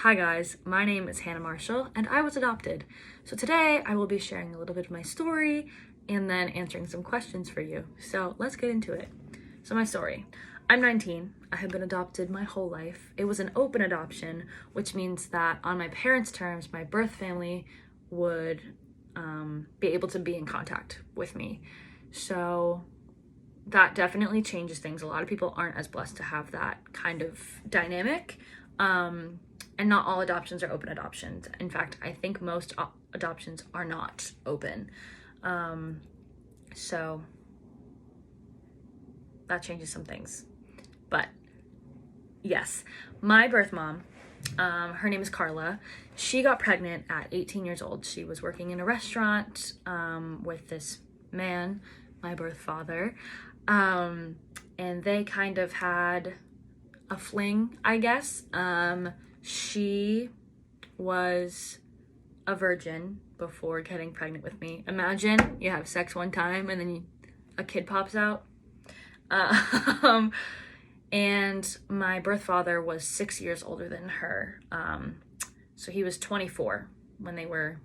Hi guys, my name is Hannah Marshall and I was adopted. So today I will be sharing a little bit of my story and then answering some questions for you. So let's get into it. So my story. I'm 19. I have been adopted my whole life. It was an open adoption, which means that on my parents' terms, my birth family would be able to be in contact with me. So that definitely changes things. A lot of people aren't as blessed to have that kind of dynamic. And not all adoptions are open adoptions. In fact, I think most adoptions are not open. So that changes some things. But yes, my birth mom, her name is Carla. She got pregnant at 18 years old. She was working in a restaurant with this man, my birth father. And they kind of had a fling, I guess. She was a virgin before getting pregnant with me. Imagine you have sex one time and then a kid pops out. And my birth father was 6 years older than her. So he was 24 when they were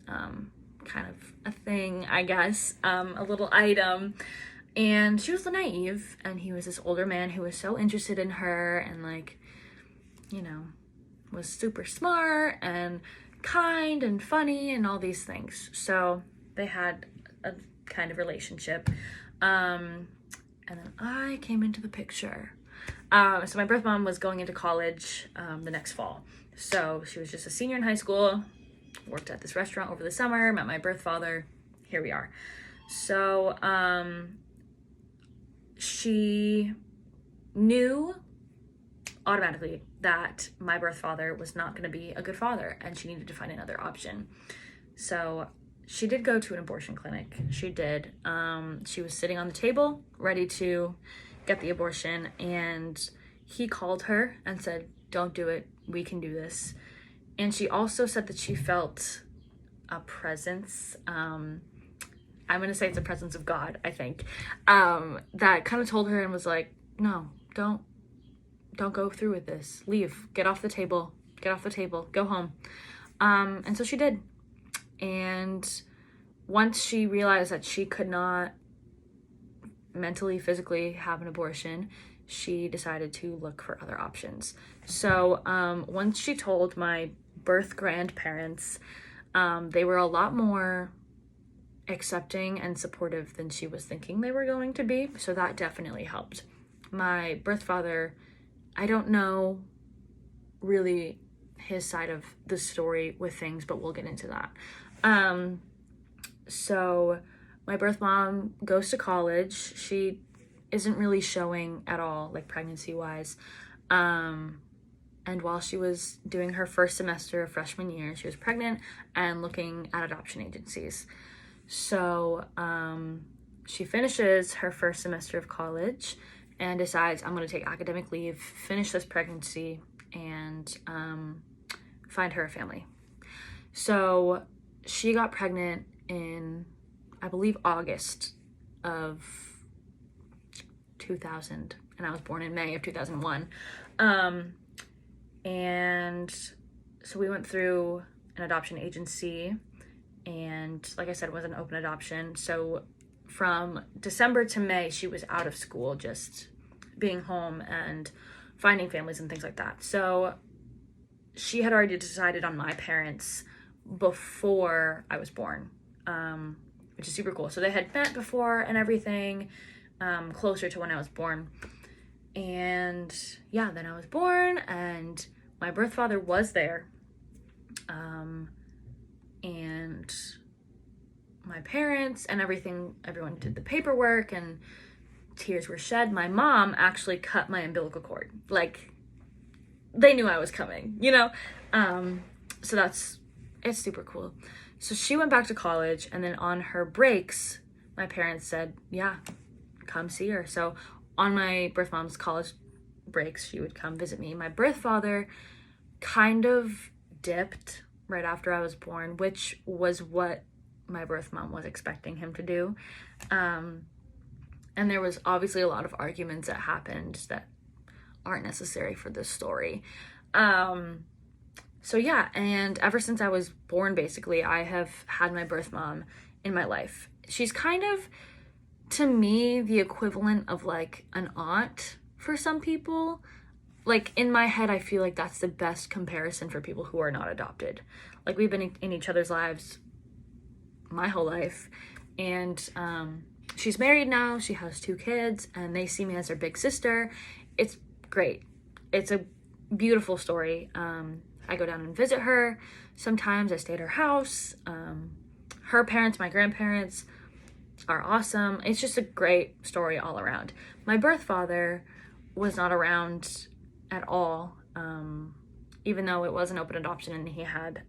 kind of a thing, I guess, a little item. And she was naive, and he was this older man who was so interested in her and, like, you know, was super smart and kind and funny and all these things. So they had a kind of relationship. And then I came into the picture. So my birth mom was going into college the next fall. So she was just a senior in high school, worked at this restaurant over the summer, met my birth father. Here we are. So she knew automatically that my birth father was not going to be a good father and she needed to find another option. So she did go to an abortion clinic. She did. She was sitting on the table ready to get the abortion, and he called her and said, "Don't do it. We can do this." And she also said that she felt a presence. I'm going to say it's a presence of God, I think, that kind of told her and was like, "No, don't go through with this. Leave. Get off the table. Get off the table. Go home." And so she did. And once she realized that she could not mentally, physically have an abortion, she decided to look for other options. So once she told my birth grandparents, they were a lot more accepting and supportive than she was thinking they were going to be. So that definitely helped. My birth father, I don't know really his side of the story with things, but we'll get into that. So my birth mom goes to college. She isn't really showing at all, like pregnancy wise. And while she was doing her first semester of freshman year, she was pregnant and looking at adoption agencies. So she finishes her first semester of college and decides, I'm going to take academic leave, finish this pregnancy, and find her a family. So she got pregnant in, I believe, August of 2000, and I was born in May of 2001. And so we went through an adoption agency, and like I said, it was an open adoption. So from December to May, she was out of school, just being home and finding families and things like that. So she had already decided on my parents before I was born, which is super cool. So they had met before and everything, closer to when I was born. And yeah, then I was born and my birth father was there. And my parents and everyone did the paperwork and tears were shed. My mom actually cut my umbilical cord. Like, they knew I was coming, you know? So it's super cool. So she went back to college, and then on her breaks, my parents said, yeah, come see her. So on my birth mom's college breaks, she would come visit me. My birth father kind of dipped right after I was born, which was what my birth mom was expecting him to do. And there was obviously a lot of arguments that happened that aren't necessary for this story. So yeah, and ever since I was born, basically, I have had my birth mom in my life. She's kind of, to me, the equivalent of like an aunt for some people. Like in my head, I feel like that's the best comparison for people who are not adopted. Like we've been in each other's lives my whole life, and she's married now. She has 2 kids, and they see me as their big sister. It's great. It's a beautiful story. I go down and visit her. Sometimes I stay at her house. Her parents, my grandparents, are awesome. It's just a great story all around. My birth father was not around at all, even though it was an open adoption and he had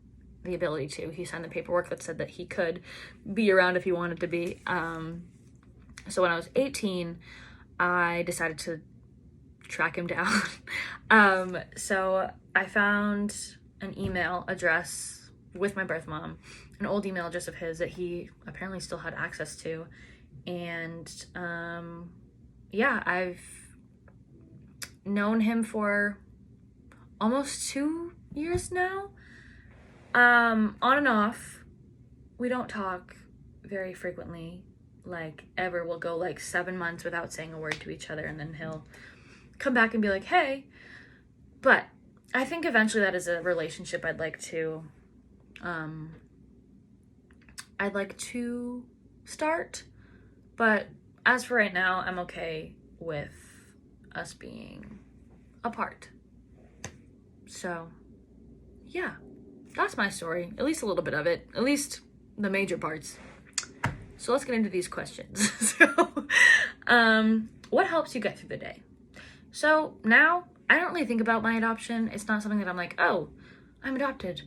the ability to. He signed the paperwork that said that he could be around if he wanted to be. So when I was 18, I decided to track him down. So I found an email address with my birth mom, an old email address of his that he apparently still had access to. And yeah, I've known him for almost 2 years now. On and off. We don't talk very frequently, like ever. We'll go like 7 months without saying a word to each other, and then he'll come back and be like, hey. But I think eventually that is a relationship I'd like to start. But as for right now, I'm okay with us being apart. So yeah, that's my story, at least a little bit of it, at least the major parts. So let's get into these questions. So what helps you get through the day? So now I don't really think about my adoption. It's not something that I'm like, oh, I'm adopted,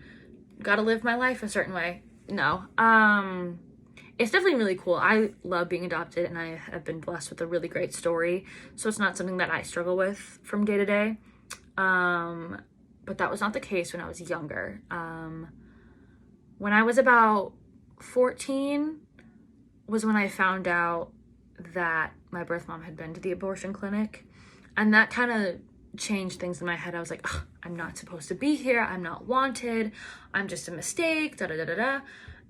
gotta live my life a certain way. No. It's definitely really cool. I love being adopted, and I have been blessed with a really great story. So it's not something that I struggle with from day to day. But that was not the case when I was younger. When I was about 14 was when I found out that my birth mom had been to the abortion clinic. And that kind of changed things in my head. I was like, I'm not supposed to be here. I'm not wanted. I'm just a mistake, da-da-da-da-da.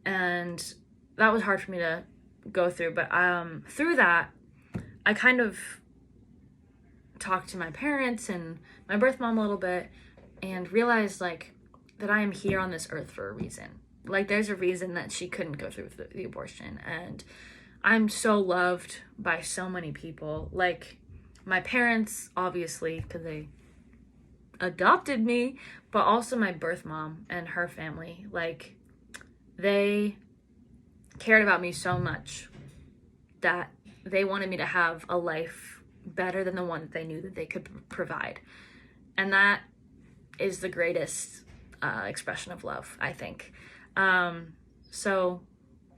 And that was hard for me to go through. But through that, I kind of talked to my parents and my birth mom a little bit and realized like that I am here on this earth for a reason. Like there's a reason that she couldn't go through with the abortion. And I'm so loved by so many people. Like my parents, obviously, because they adopted me, but also my birth mom and her family. Like they cared about me so much that they wanted me to have a life better than the one that they knew that they could provide. And that is the greatest expression of love, I think. So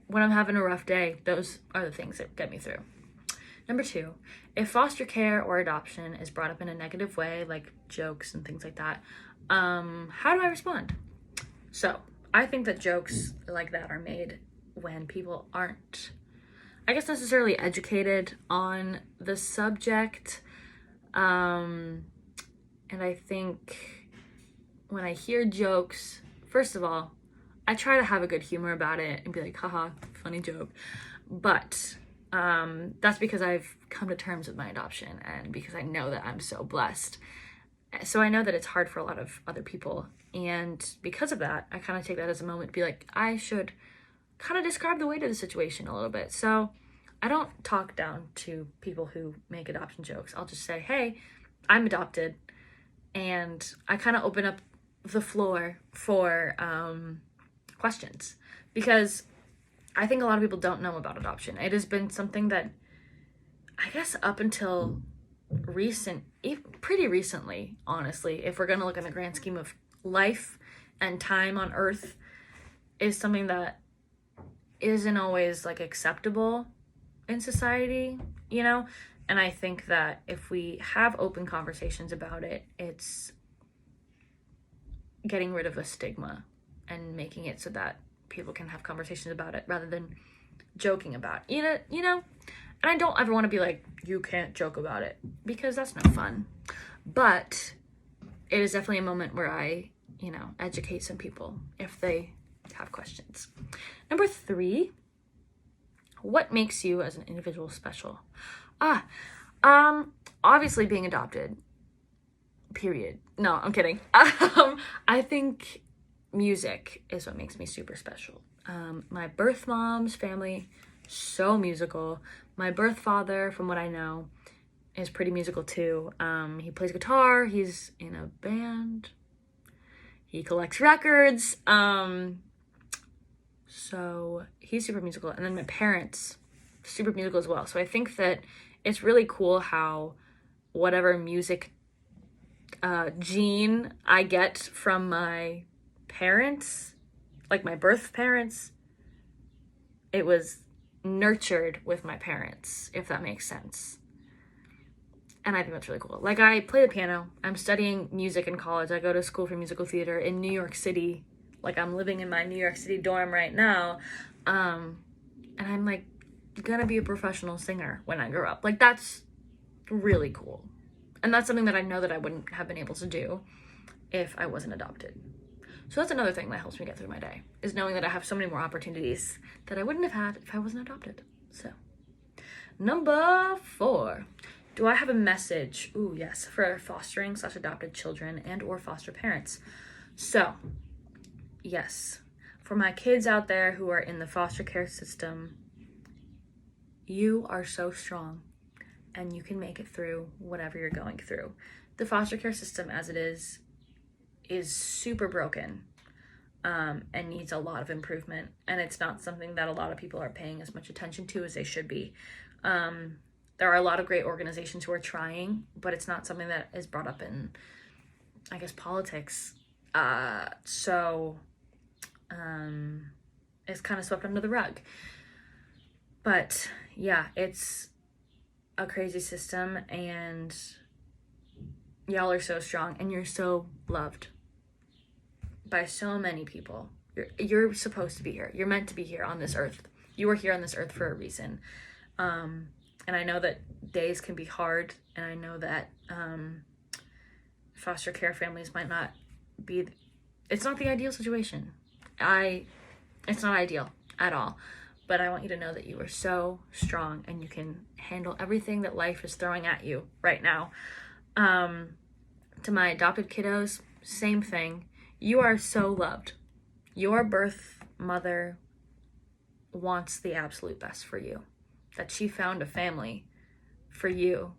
when I'm having a rough day, those are the things that get me through. Number 2, if foster care or adoption is brought up in a negative way, like jokes and things like that, how do I respond? So I think that jokes like that are made when people aren't, I guess, necessarily educated on the subject. And I think when I hear jokes, first of all, I try to have a good humor about it and be like, haha, funny joke. But that's because I've come to terms with my adoption and because I know that I'm so blessed. So I know that it's hard for a lot of other people. And because of that, I kind of take that as a moment to be like, I should kind of describe the weight of the situation a little bit. So I don't talk down to people who make adoption jokes. I'll just say, hey, I'm adopted. And I kind of open up the floor for questions, because I think a lot of people don't know about adoption. It has been something that I guess up until pretty recently, honestly, if we're going to look in the grand scheme of life and time on earth, is something that isn't always like acceptable in society, you know? And I think that if we have open conversations about it, it's getting rid of the stigma and making it so that people can have conversations about it rather than joking about it. You know? And I don't ever want to be like, you can't joke about it, because that's no fun. But it is definitely a moment where I, educate some people if they have questions. Number 3, what makes you as an individual special? Obviously being adopted, period. No, I'm kidding. I think music is what makes me super special. My birth mom's family, so musical. My birth father, from what I know, is pretty musical too. He plays guitar, he's in a band, he collects records, so he's super musical. And then my parents, super musical as well. So I think that it's really cool how whatever music gene I get from my parents, like my birth parents, it was nurtured with my parents, if that makes sense. And I think that's really cool. Like, I play the piano. I'm studying music in college. I go to school for musical theater in New York City. Like, I'm living in my New York City dorm right now. And I'm, like, gonna be a professional singer when I grow up. Like, that's really cool. And that's something that I know that I wouldn't have been able to do if I wasn't adopted. So that's another thing that helps me get through my day, is knowing that I have so many more opportunities that I wouldn't have had if I wasn't adopted. So, number 4. Do I have a message? Ooh, yes, for fostering/adopted children and or foster parents. So, yes, for my kids out there who are in the foster care system, you are so strong and you can make it through whatever you're going through. The foster care system as it is super broken, and needs a lot of improvement. And it's not something that a lot of people are paying as much attention to as they should be. There are a lot of great organizations who are trying, but it's not something that is brought up in, I guess, politics. So it's kind of swept under the rug. But yeah, it's a crazy system, and y'all are so strong, and you're so loved by so many people. You're supposed to be here. You're meant to be here on this earth. You are here on this earth for a reason. And I know that days can be hard, and I know that foster care families might not be, it's not the ideal situation. It's not ideal at all. But I want you to know that you are so strong and you can handle everything that life is throwing at you right now. To my adopted kiddos, same thing. You are so loved. Your birth mother wants the absolute best for you. That she found a family for you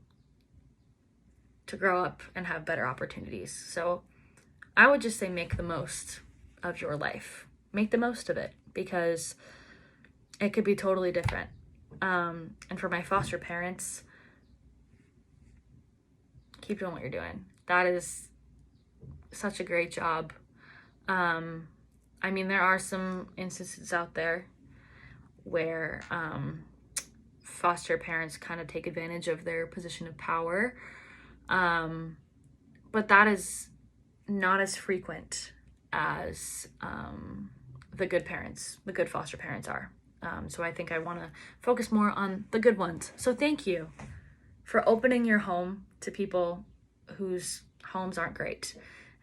to grow up and have better opportunities. So I would just say make the most of your life. Make the most of it, because it could be totally different. And for my foster parents, keep doing what you're doing. That is such a great job. I mean, there are some instances out there where foster parents kind of take advantage of their position of power. But that is not as frequent as the good parents, the good foster parents are. So I think I want to focus more on the good ones. So thank you for opening your home to people whose homes aren't great.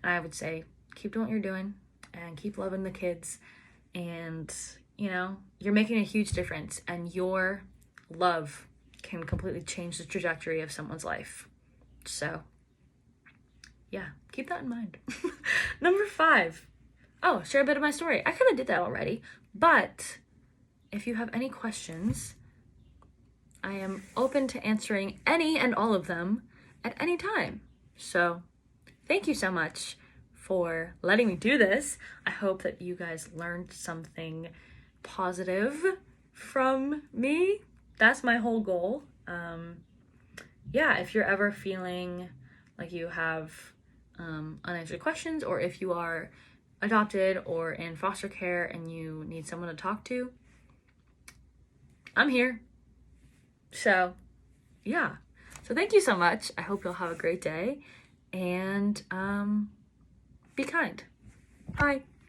And I would say, keep doing what you're doing and keep loving the kids. And, you're making a huge difference, and your love can completely change the trajectory of someone's life. So, yeah, keep that in mind. Number 5. Oh, share a bit of my story. I kind of did that already, but if you have any questions, I am open to answering any and all of them at any time. So, thank you so much for letting me do this. I hope that you guys learned something positive from me. That's my whole goal. If you're ever feeling like you have unanswered questions, or if you are adopted or in foster care and you need someone to talk to, I'm here. So, yeah. So thank you so much. I hope you'll have a great day, and be kind. Bye.